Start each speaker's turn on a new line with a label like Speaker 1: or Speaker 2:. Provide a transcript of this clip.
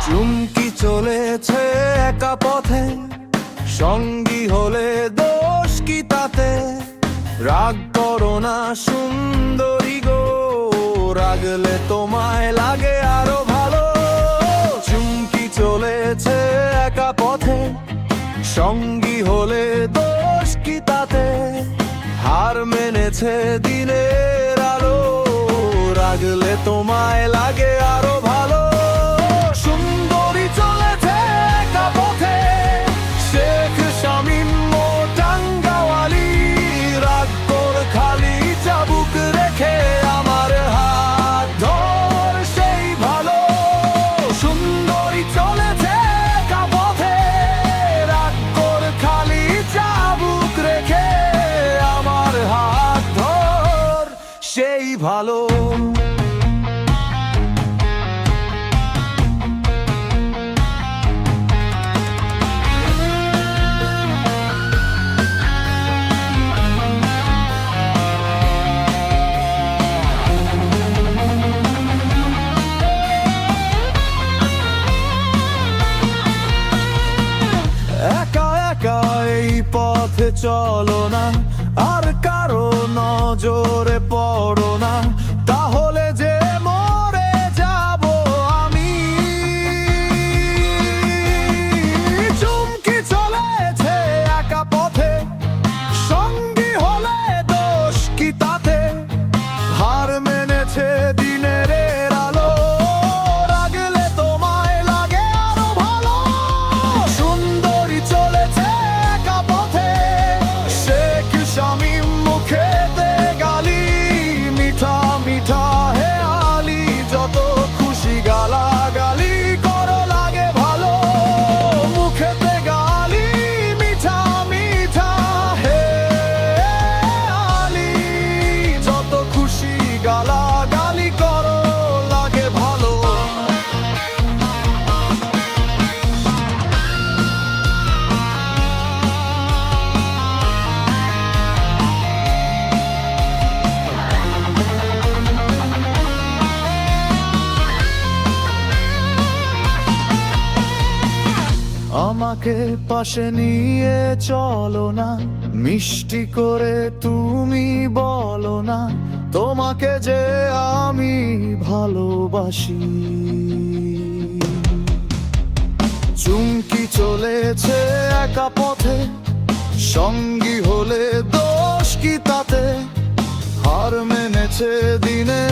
Speaker 1: চুমকি চলেছে একা পথে, সঙ্গী হলে দোষ কি তাতে? রাগ করো না সুন্দরী গো, রাগলে তোমায় লাগে আরো ভালো। চুমকি চলেছে একা পথে, সঙ্গী হলে দোষ কি তাতে? হার মেনেছে দিনের আলো, রাগলে তোমায় লাগে আরো ভালো। সুন্দরী চলেছে একা পথে, শেখ শামীম টাঙ্গাওয়ালি, রাগ কর খালি চাবুক রেখে আমার হাত ধর সেই ভালো। সুন্দরী চলেছে একা পথে, রাগ কর খালি চাবুক রেখে আমার হাত ধর সেই ভালো। একা একা এই পথে চলো না, আর কারো নজরে পড়ো না, তাহলে যে মরে যাব আমি। চুমকি চলেছে একা পথে, সঙ্গী হলে দোষ কি তাতে? হার মেনেছে দিনের আলো, রাগলে তোমায় লাগে আরো ভালো। সুন্দরী চলেছে একা পথে, শেখ শামীম মুখেতে গালি, মিঠা মিঠা হে আলি, যত খুশি গালাগালি করো লাগে ভালো। মুখেতে গালি, মিঠা মিঠা হে আলি, যত খুশি গালাগালি করো লাগে ভালো। আমাকে পাশে নিয়ে চলো না, মিষ্টি করে তুমি বলো না, তোমাকে যে আমি ভালোবাসি। চুমকি চলেছে একা পথে, সঙ্গী হলে দোষ কি তাতে? হার মেনেছে দিনে